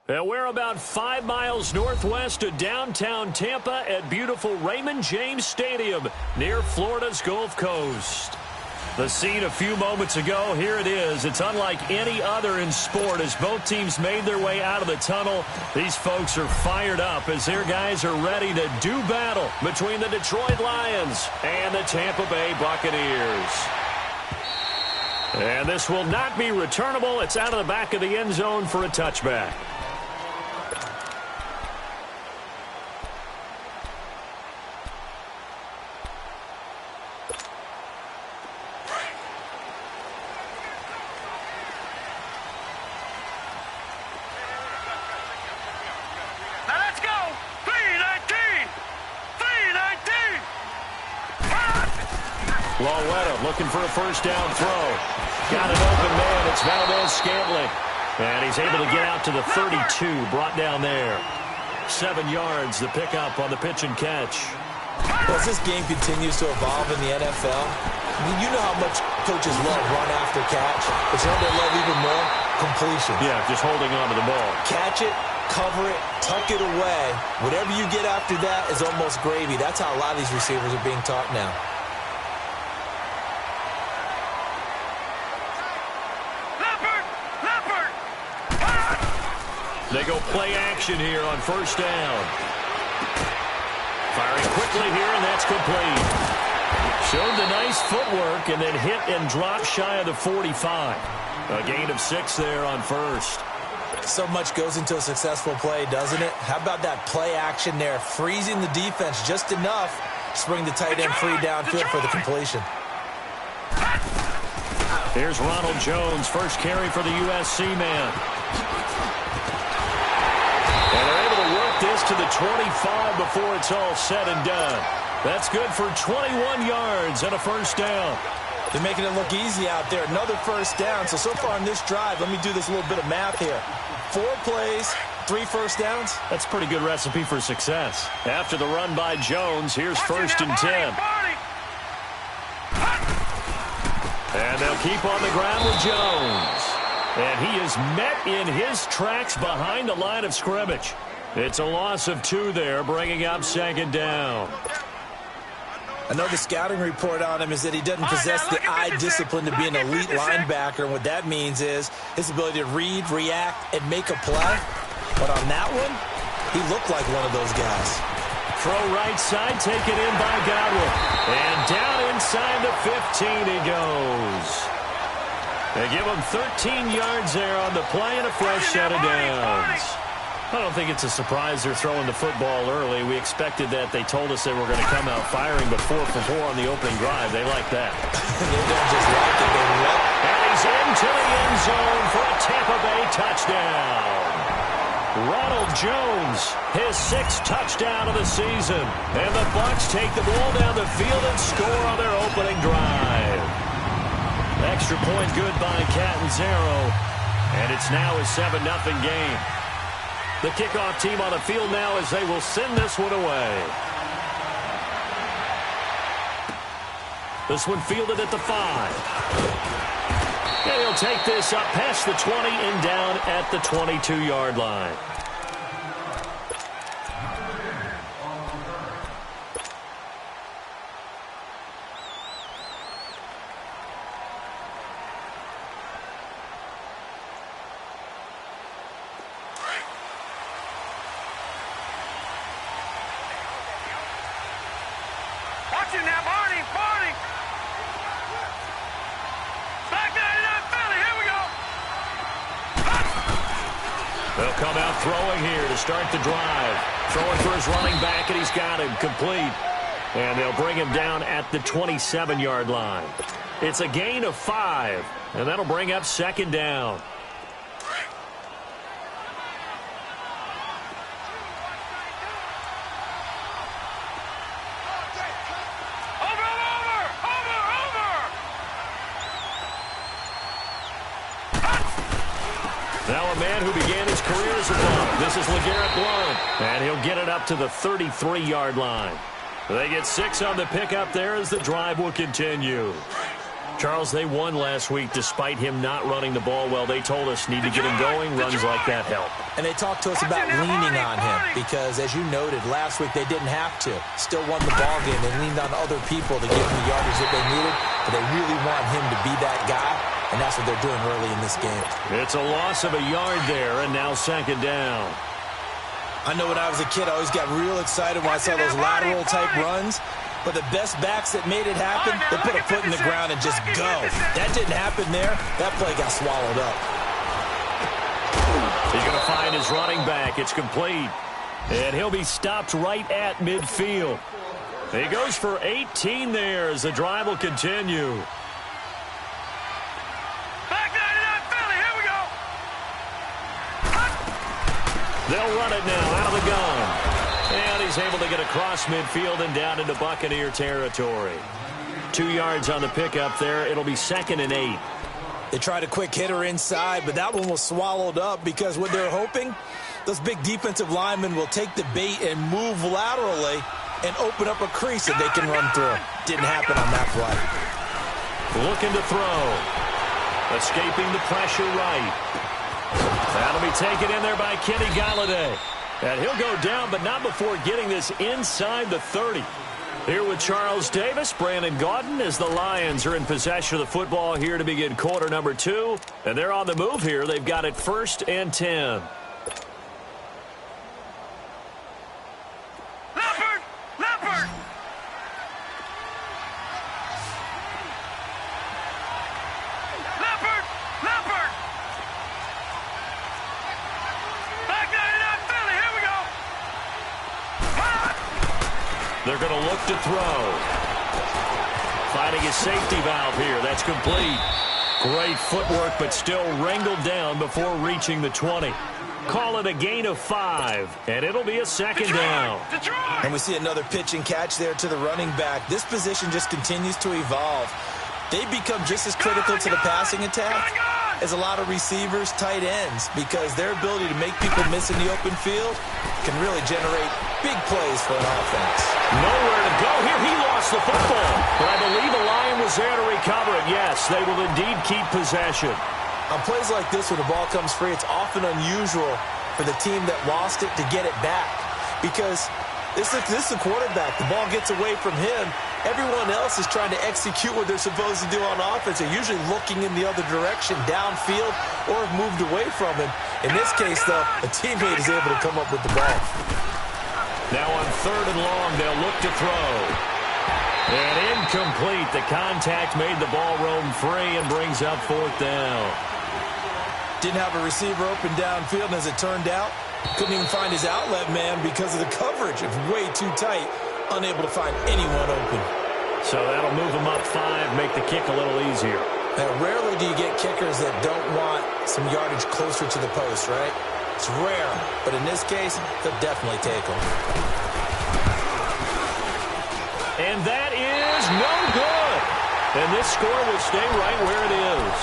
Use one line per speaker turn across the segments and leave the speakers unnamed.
And we're about 5 miles northwest of downtown Tampa at beautiful Raymond James Stadium near Florida's Gulf Coast. The scene a few moments ago, here it is. It's unlike any other in sport as both teams made their way out of the tunnel. These folks are fired up as their guys are ready to do battle between the Detroit Lions and the Tampa Bay Buccaneers. And this will not be returnable. It's out of the back of the end zone for a touchback. Looking for a first down throw. Got an open man. It's Valdez-Scantling. And he's able to get out to the 32. Brought down there. 7 yards, the pickup on the pitch and catch.
As this game continues to evolve in the NFL, you know how much coaches love run after catch. But you know they love even more? Completion.
Yeah, just holding on to the ball.
Catch it, cover it, tuck it away. Whatever you get after that is almost gravy. That's how a lot of these receivers are being taught now.
They go play action here on first down. Firing quickly here, and that's complete. Showed the nice footwork and then hit and dropped shy of the 45. A gain of 6 there on first.
So much goes into a successful play, doesn't it? How about that play action there? Freezing the defense just enough to bring the tight end free downfield for the completion.
Here's Ronald Jones, first carry for the USC man. And they're able to work this to the 25 before it's all said and done. That's good for 21 yards and a first down.
They're making it look easy out there. Another first down. So far in this drive, let me do this little bit of math here. 4 plays, 3 first downs.
That's a pretty good recipe for success. After the run by Jones, here's first and 10. And they'll keep on the ground with Jones. And he is met in his tracks behind the line of scrimmage. It's a loss of 2 there, bringing up second down.
I know the scouting report on him is that he doesn't possess the eye discipline to be an elite linebacker. And what that means is his ability to read, react, and make a play. But on that one, he looked like one of those guys.
Throw right side, taken in by Godwin. And down inside the 15 he goes. They give him 13 yards there on the play and a fresh set of downs. I don't think it's a surprise they're throwing the football early. We expected that. They told us they were going to come out firing, but 4 for 4 on the opening drive. They like that.
They don't just like it, they love it.
And he's into the end zone for a Tampa Bay touchdown. Ronald Jones, his 6th touchdown of the season. And the Bucs take the ball down the field and score on their opening drive. Extra point good by Catanzaro. And it's now a 7-0 game. The kickoff team on the field now as they will send this one away. This one fielded at the 5. And he'll take this up past the 20 and down at the 22-yard line. They'll come out throwing here to start the drive. Throwing for his running back, and he's got him complete. And they'll bring him down at the 27-yard line. It's a gain of 5, and that'll bring up second down. Now a man who began his career as a bum. This is LeGarrette Blount. And he'll get it up to the 33-yard line. They get 6 on the pickup there as the drive will continue. Charles, they won last week despite him not running the ball well. They told us need to get him going. Runs like that help.
And they talked to us about leaning on him because, as you noted, last week they didn't have to. Still won the ball game. They leaned on other people to give them the yardage that they needed, but they really want him to be that guy, and that's what they're doing early in this game.
It's a loss of a yard there, and now second down.
I know when I was a kid, I always got real excited when I saw those lateral-type runs. But the best backs that made it happen, they put a foot in the ground and just go. That didn't happen there. That play got swallowed up.
He's going to find his running back. It's complete. And he'll be stopped right at midfield. He goes for 18 there as the drive will continue.
Back 99 Philly, here we go.
They'll run it now out of the gun. And he's able to get across midfield and down into Buccaneer territory. 2 yards on the pickup there. It'll be 2nd and 8.
They tried a quick hitter inside, but that one was swallowed up because what they're hoping, those big defensive linemen will take the bait and move laterally and open up a crease that they can run through. Didn't happen on that play.
Looking to throw. Escaping the pressure right. That'll be taken in there by Kenny Galladay. And he'll go down, but not before getting this inside the 30. Here with Charles Davis, Brandon Gaudin, as the Lions are in possession of the football here to begin quarter number 2. And they're on the move here. They've got it 1st and 10.
Leopard! Leopard! Leopard! Leopard! Back 99 Philly, here we go.
They're going to look to throw. Finding a safety valve here. That's complete. Great footwork, but still wrangled down before reaching the 20. Call it a gain of 5, and it'll be a 2nd down.
And we see another pitch and catch there to the running back. This position just continues to evolve. They become just as critical to the passing attack as a lot of receivers, tight ends, because their ability to make people miss in the open field can really generate big plays for an offense.
Nowhere to go here. He lost the football, but I believe a Lion was there to recover it. Yes, they will indeed keep possession.
On plays like this, when the ball comes free, it's often unusual for the team that lost it to get it back because this is a quarterback. The ball gets away from him. Everyone else is trying to execute what they're supposed to do on offense. They're usually looking in the other direction, downfield, or have moved away from him. In this case, though, a teammate is able to come up with the ball.
Now on 3rd and long, they'll look to throw. And incomplete. The contact made the ball roam free and brings up 4th down.
Didn't have a receiver open downfield, and as it turned out, couldn't even find his outlet man because of the coverage. It's way too tight. Unable to find anyone open.
So that'll move him up 5, make the kick a little easier.
Now, rarely do you get kickers that don't want some yardage closer to the post, right? It's rare, but in this case, they'll definitely take them.
And that is no good. And this score will stay right where it is.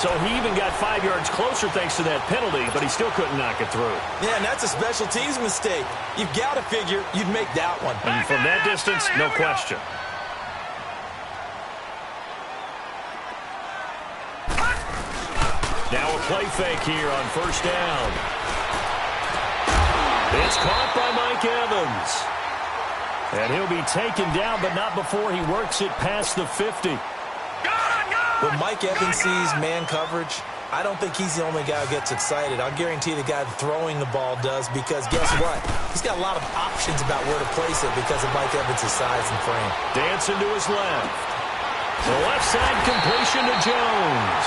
So he even got 5 yards closer thanks to that penalty, but he still couldn't knock it through.
Yeah, and that's a special teams mistake. You've got to figure you'd make that one.
And from that distance, no question. Now a play fake here on 1st down. It's caught by Mike Evans. And he'll be taken down, but not before he works it past the 50.
When Mike Evans sees man coverage, I don't think he's the only guy who gets excited. I'll guarantee the guy throwing the ball does because guess what? He's got a lot of options about where to place it because of Mike Evans' size and frame.
Dancing to his left. The left side completion to Jones.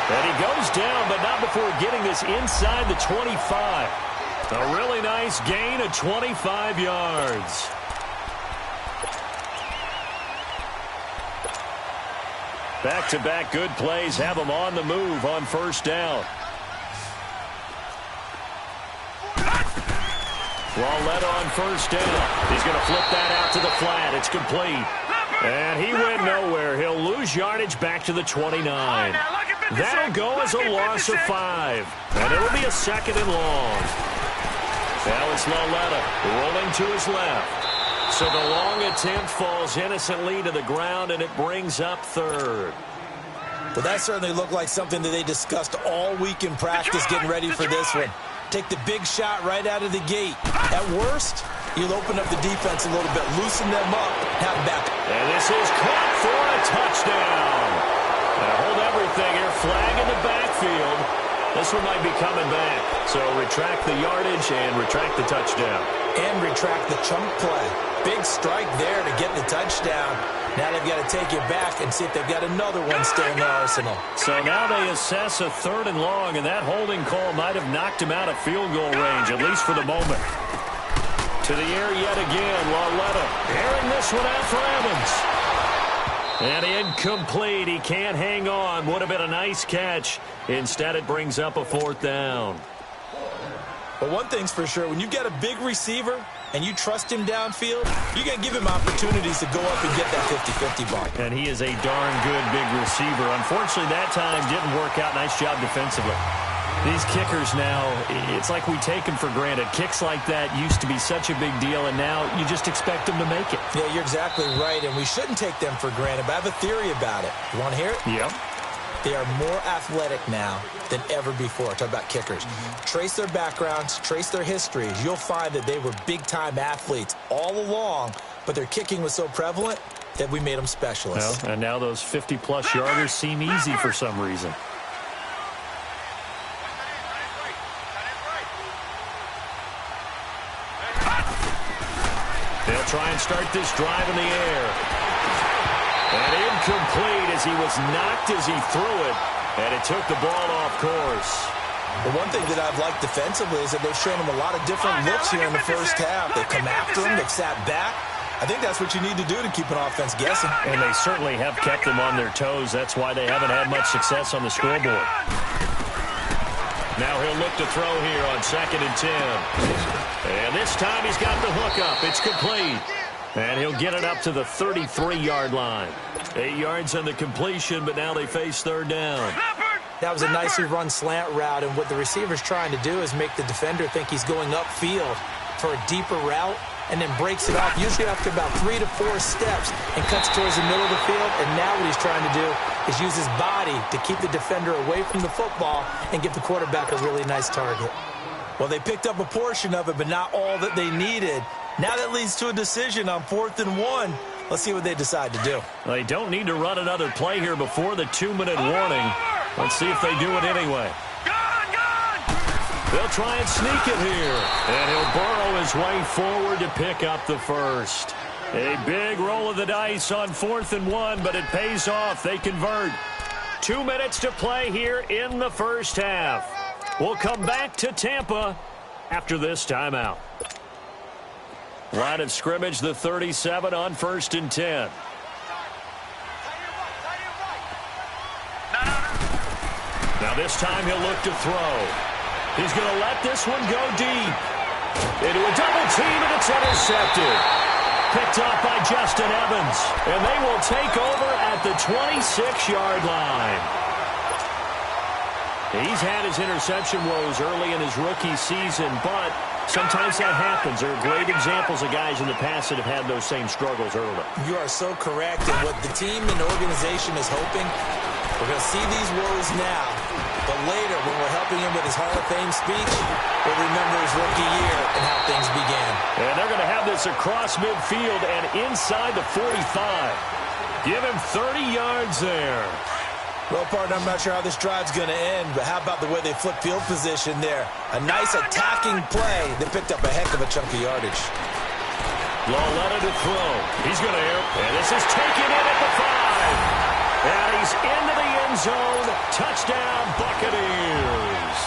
And he goes down, but not before getting this inside the 25. A really nice gain of 25 yards. Back-to-back good plays have him on the move on 1st down. Walletta on 1st down. He's going to flip that out to the flat. It's complete. And he went nowhere. He'll lose yardage back to the 29. That'll go as a loss of 5. And it'll be a 2nd and long. Now it's Walletta rolling to his left. So the long attempt falls innocently to the ground, and it brings up third.
Well, that certainly looked like something that they discussed all week in practice getting ready for this one. Take the big shot right out of the gate. At worst, you'll open up the defense a little bit, loosen them up, have back.
And this is caught for a touchdown. Now hold everything here. Flag in the backfield. This one might be coming back. So retract the yardage and retract the touchdown.
And retract the chunk play. Big strike there to get the touchdown. Now they've got to take it back and see if they've got another one still in their arsenal.
So now they assess a 3rd and long, and that holding call might have knocked him out of field goal range, at least for the moment. To the air yet again, Lauletta airing this one out for Evans. And incomplete. He can't hang on. Would have been a nice catch. Instead, it brings up a 4th down.
But one thing's for sure, when you've got a big receiver and you trust him downfield, you're going to give him opportunities to go up and get that 50-50 ball.
And he is a darn good big receiver. Unfortunately, that time didn't work out. Nice job defensively. These kickers now, it's like we take them for granted. Kicks like that used to be such a big deal, and now you just expect them to make it.
Yeah, you're exactly right, and we shouldn't take them for granted, but I have a theory about it. You want to hear it?
Yep.
They are more athletic now than ever before. Talk about kickers. Trace their backgrounds, trace their histories. You'll find that they were big-time athletes all along, but their kicking was so prevalent that we made them specialists.
Well, and now those 50-plus yarders seem easy for some reason. They'll try and start this drive in the air. And incomplete as he was knocked as he threw it, and it took the ball off course.
Well, one thing that I've liked defensively is that they've shown him a lot of different looks here in the first half. They've come after him, they've sat back. I think that's what you need to do to keep an offense guessing.
And they certainly have kept them on their toes. That's why they haven't had much success on the scoreboard. Now he'll look to throw here on 2nd and 10. And this time he's got the hook up. It's complete. And he'll get it up to the 33-yard line. 8 yards on the completion, but now they face 3rd down.
That was a nicely run slant route, and what the receiver's trying to do is make the defender think he's going upfield for a deeper route, and then breaks it off, usually after about 3 to 4 steps, and cuts towards the middle of the field. And now what he's trying to do is use his body to keep the defender away from the football and give the quarterback a really nice target. Well, they picked up a portion of it, but not all that they needed. Now that leads to a decision on 4th and 1. Let's see what they decide to do.
They don't need to run another play here before the 2-minute warning. Let's see if they do it anyway. They'll try and sneak it here. And he'll burrow his way forward to pick up the first. A big roll of the dice on 4th and 1, but it pays off. They convert. 2 minutes to play here in the first half. We'll come back to Tampa after this timeout. Line of scrimmage, the 37 on 1st and 10. Now this time he'll look to throw. He's going to let this one go deep. Into a double team, and it's intercepted. Picked off by Justin Evans. And they will take over at the 26-yard line. He's had his interception woes early in his rookie season, but sometimes that happens. There are great examples of guys in the past that have had those same struggles early.
You are so correct. And what the team and organization is hoping, we're going to see these woes now, but later when we're helping him with his Hall of Fame speech, we'll remember his rookie year and how things began.
And they're going to have this across midfield and inside the 45. Give him 30 yards there.
Well, partner, I'm not sure how this drive's going to end, but how about the way they flip field position there? A nice attacking play that picked up a heck of a chunk of yardage.
Lauletta to throw. He's going to air. And this is taken in at the 5. And he's into the end zone. Touchdown, Buccaneers.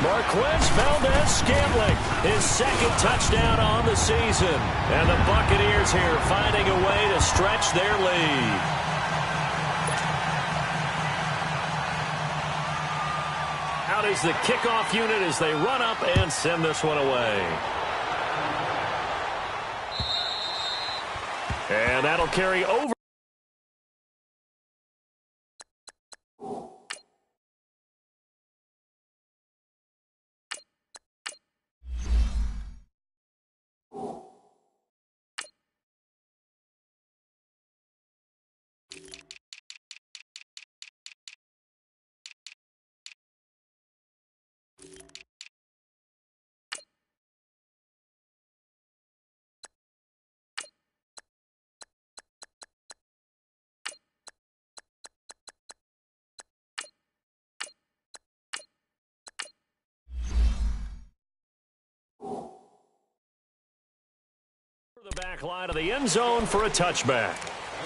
Marquez Valdez-Scantling, his 2nd touchdown on the season. And the Buccaneers here finding a way to stretch their lead. Out is the kickoff unit as they run up and send this one away. And that'll carry over. The back line of the end zone for a touchback.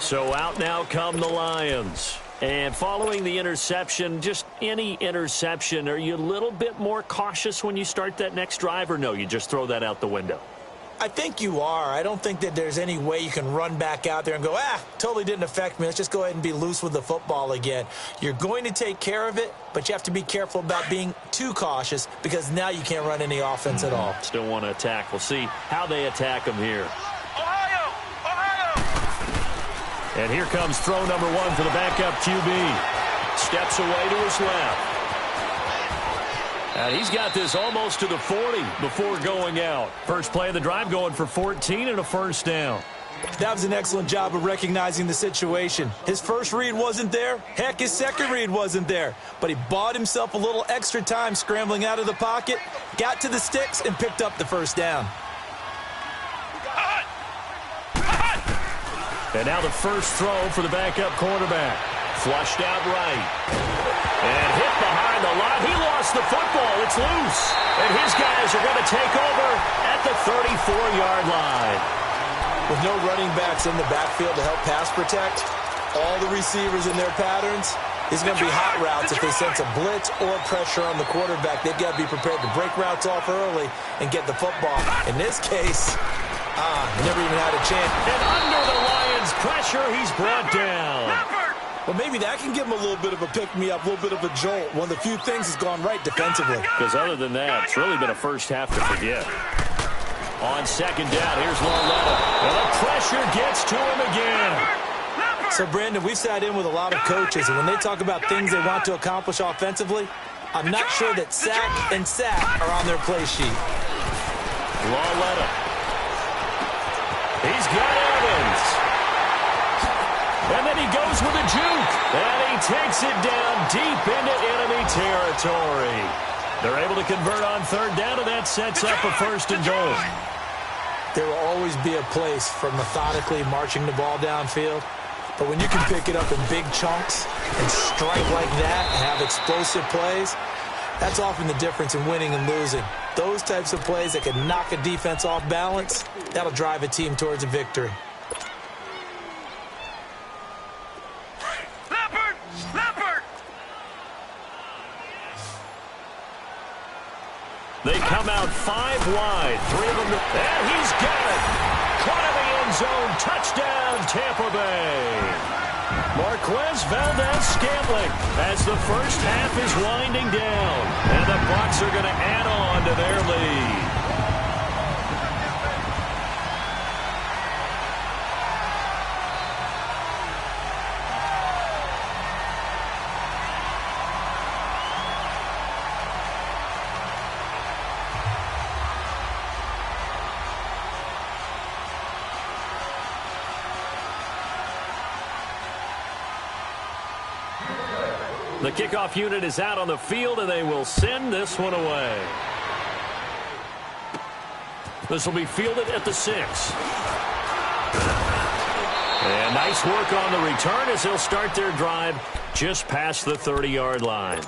So out now come the Lions. And following the interception, just any interception, are you a little bit more cautious when you start that next drive, or no, you just throw that out the window?
I think you are. I don't think that there's any way you can run back out there and go, totally didn't affect me. Let's just go ahead and be loose with the football again. You're going to take care of it, but you have to be careful about being too cautious because now you can't run any offense at all.
Still want to attack. We'll see how they attack them here.
Ohio!
And here comes throw number 1 for the backup QB. Steps away to his left. And he's got this almost to the 40 before going out. First play of the drive going for 14 and a first down.
That was an excellent job of recognizing the situation. His first read wasn't there. Heck, his second read wasn't there. But he bought himself a little extra time scrambling out of the pocket, got to the sticks, and picked up the first down.
And now the first throw for the backup quarterback. Flushed out right. And hit behind the line. He lost the football. It's loose. And his guys are going to take over at the 34-yard line.
With no running backs in the backfield to help pass protect, all the receivers in their patterns, it's going to be hot routes if they sense a blitz or pressure on the quarterback. They've got to be prepared to break routes off early and get the football. In this case, never even had a chance.
And under the Lions' pressure, he's brought down.
Well, maybe that can give him a little bit of a pick-me-up, a little bit of a jolt. One of the few things has gone right defensively.
Because other than that, it's really been a first half to forget. On second down, here's Loletta. And the pressure gets to him again.
So, Brandon, we've sat in with a lot of coaches, and when they talk about things they want to accomplish offensively, I'm not sure that sack and sack are on their play sheet.
Loletta. He's got Evans. And then he goes with a juke. And he takes it down deep into enemy territory. They're able to convert on third down, and that sets up a first and goal.
There will always be a place for methodically marching the ball downfield. But when you can pick it up in big chunks and strike like that and have explosive plays, that's often the difference in winning and losing. Those types of plays that can knock a defense off balance, that'll drive a team towards a victory.
They come out 5 wide. 3 of them. And he's got it. Caught in the end zone. Touchdown, Tampa Bay. Marquez Valdez-Scantling as the first half is winding down. And the Bucs are going to add on to their lead. The kickoff unit is out on the field, and they will send this one away. This will be fielded at the 6. And nice work on the return as they'll start their drive just past the 30-yard line.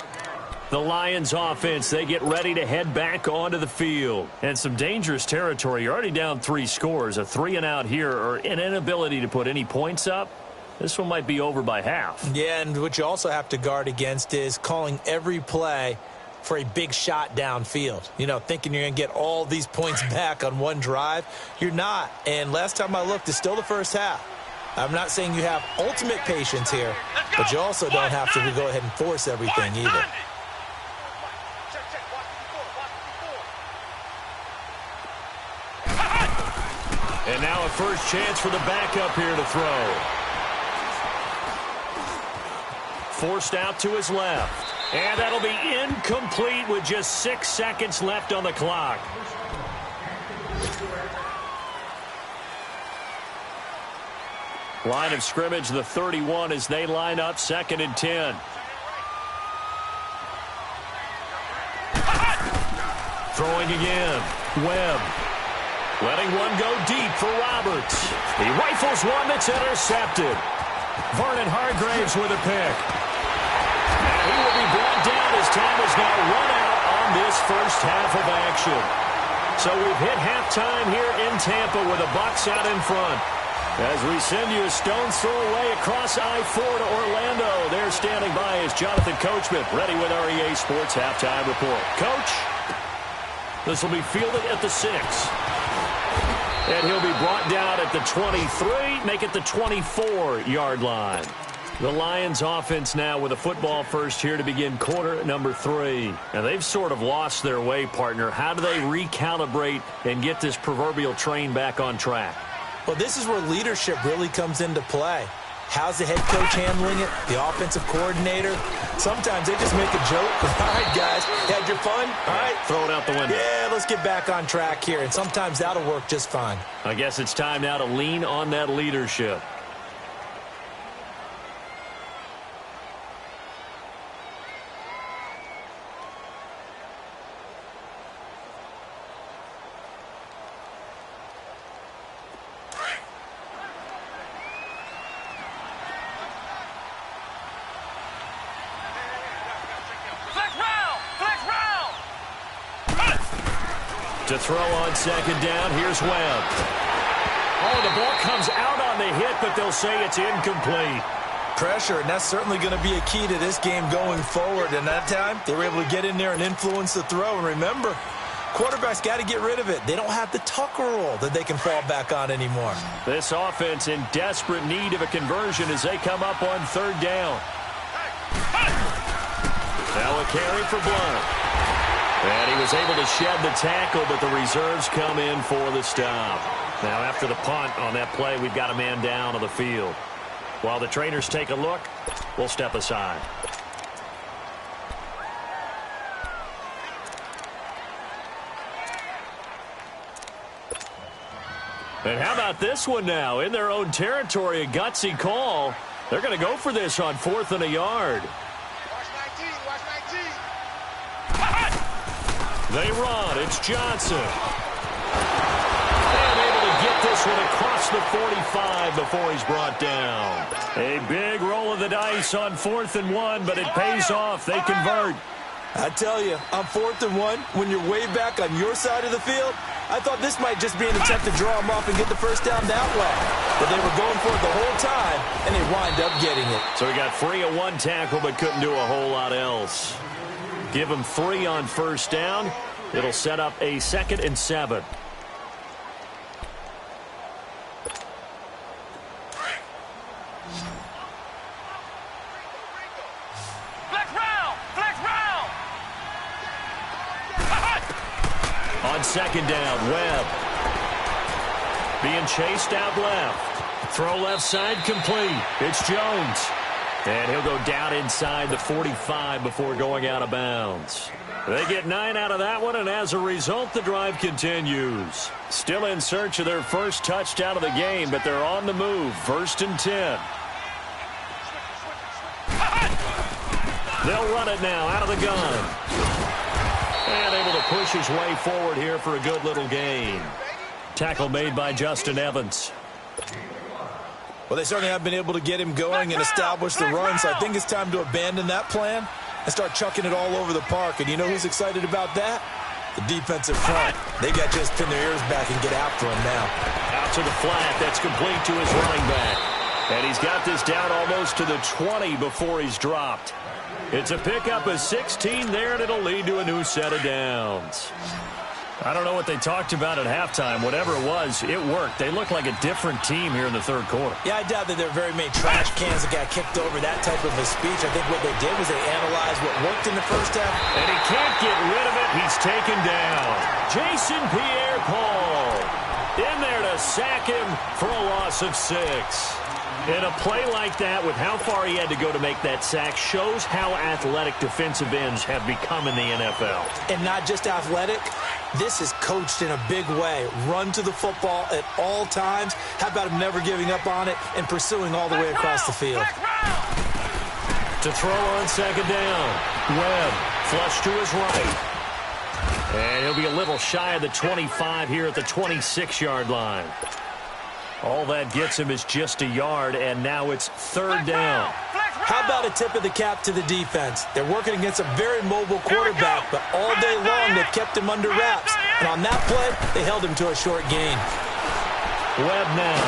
The Lions offense, they get ready to head back onto the field. And some dangerous territory. You're already down 3 scores. A 3-and-out here, or an inability to put any points up. This one might be over by half.
Yeah, and what you also have to guard against is calling every play for a big shot downfield. You know, thinking you're going to get all these points back on one drive. You're not. And last time I looked, it's still the first half. I'm not saying you have ultimate patience here, but you also don't have to go ahead and force everything either.
And now a first chance for the backup here to throw. Forced out to his left. And that'll be incomplete with just 6 seconds left on the clock. Line of scrimmage, the 31, as they line up 2nd and 10. Throwing again. Webb. Letting one go deep for Roberts. He rifles one that's intercepted. Vernon Hargraves with a pick. And he will be brought down as time is now run out on this first half of action. So we've hit halftime here in Tampa with the Bucs out in front. As we send you a stone's throw away across I-4 to Orlando. There standing by is Jonathan Coachman, ready with our EA Sports Halftime Report. Coach, this will be fielded at the 6. And he'll be brought down at the 23, make it the 24-yard line. The Lions offense now with a football first here to begin quarter number 3. And they've sort of lost their way, partner. How do they recalibrate and get this proverbial train back on track?
Well, this is where leadership really comes into play. How's the head coach handling it? The offensive coordinator? Sometimes they just make a joke. All right, guys, had your fun? All right.
Throw it out the window.
Yeah, let's get back on track here. And sometimes that'll work just fine.
I guess it's time now to lean on that leadership. To throw on second down, here's Webb. Oh, the ball comes out on the hit, but they'll say it's incomplete.
Pressure, and that's certainly going to be a key to this game going forward. And that time, they were able to get in there and influence the throw. And remember, quarterbacks got to get rid of it. They don't have the Tucker roll that they can fall back on anymore.
This offense in desperate need of a conversion as they come up on third down. Now a carry for Blount. And he was able to shed the tackle, but the reserves come in for the stop. Now, after the punt on that play, we've got a man down on the field. While the trainers take a look, we'll step aside. And how about this one now? In their own territory, a gutsy call. They're going to go for this on 4th and a yard. They run. It's Johnson. And able to get this one across the 45 before he's brought down. A big roll of the dice on 4th and 1, but it pays off. They convert.
I tell you, on 4th and 1, when you're way back on your side of the field, I thought this might just be an attempt to draw them off and get the first down that way. But they were going for it the whole time, and they wind up getting it.
So he got 3 of 1 tackle, but couldn't do a whole lot else. Give him 3 on first down. It'll set up a 2nd and 7. On 2nd down, Webb. Being chased out left. Throw left side complete. It's Jones. And he'll go down inside the 45 before going out of bounds. They get 9 out of that one, and as a result, the drive continues. Still in search of their first touchdown of the game, but they're on the move. 1st and 10. They'll run it now out of the gun. And able to push his way forward here for a good little gain. Tackle made by Justin Evans.
Well, they certainly have been able to get him going and establish the run, so I think it's time to abandon that plan and start chucking it all over the park. And you know who's excited about that? The defensive front. They got to just pin their ears back and get after him now.
Out to the flat. That's complete to his running back. And he's got this down almost to the 20 before he's dropped. It's a pickup of 16 there, and it'll lead to a new set of downs. I don't know what they talked about at halftime. Whatever it was, it worked. They look like a different team here in the third quarter.
Yeah, I doubt that there are very many trash cans that got kicked over, that type of a speech. I think what they did was they analyzed what worked in the first half.
And he can't get rid of it. He's taken down. Jason Pierre-Paul in there to sack him for a loss of 6. And a play like that, with how far he had to go to make that sack, shows how athletic defensive ends have become in the NFL.
And not just athletic, this is coached in a big way. Run to the football at all times. How about him never giving up on it and pursuing all the way across the field?
To throw on 2nd down. Webb, flush to his right. And he'll be a little shy of the 25 here at the 26-yard line. All that gets him is just a yard, and now it's 3rd down.
How about a tip of the cap to the defense? They're working against a very mobile quarterback, but all day long they've kept him under wraps. And on that play, they held him to a short gain.
Webb now.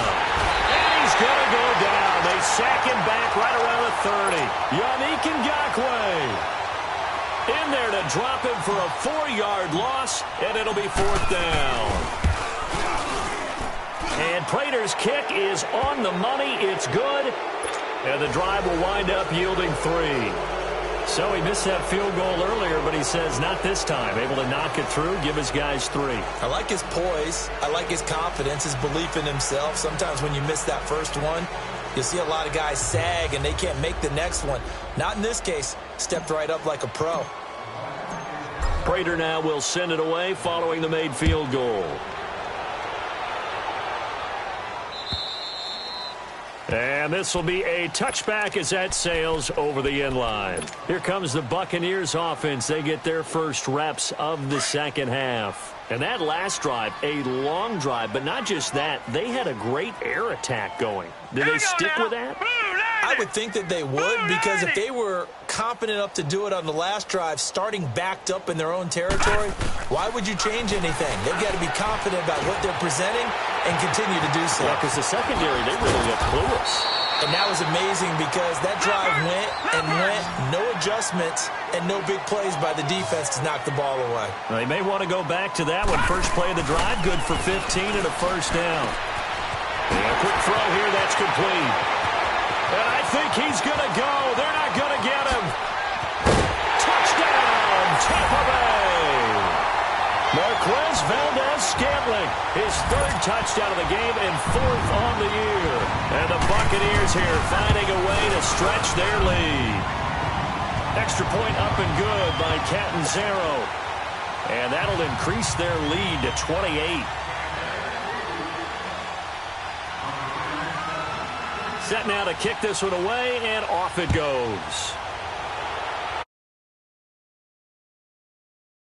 And he's going to go down. They sack him back right around the 30. Yannick Ngakoue in there to drop him for a 4-yard loss, and it'll be 4th down. And Prater's kick is on the money. It's good. And the drive will wind up yielding 3. So he missed that field goal earlier, but he says not this time. Able to knock it through, give his guys 3.
I like his poise. I like his confidence, his belief in himself. Sometimes when you miss that first one, you'll see a lot of guys sag and they can't make the next one. Not in this case. Stepped right up like a pro.
Prater now will send it away following the made field goal. And this will be a touchback as that sails over the end line. Here comes the Buccaneers offense. They get their first reps of the second half. And that last drive, a long drive, but not just that. They had a great air attack going. Did they stick with that?
I would think that they would, because if they were confident enough to do it on the last drive, starting backed up in their own territory, why would you change anything? They've got to be confident about what they're presenting and continue to do so.
Yeah, because the secondary, they really looked clueless.
And that was amazing because that drive went and went, no adjustments, and no big plays by the defense to knock the ball away.
They may want to go back to that one. First play of the drive, good for 15 and a first down. And a quick throw here, that's complete. And I think he's going to go. They're not going to get him. Touchdown, Tampa Bay. Marquez Valdez-Scantling, his 3rd touchdown of the game and 4th on the year. And the Buccaneers here finding a way to stretch their lead. Extra point up and good by Catanzaro. And that'll increase their lead to 28. Set now to kick this one away, and off it goes.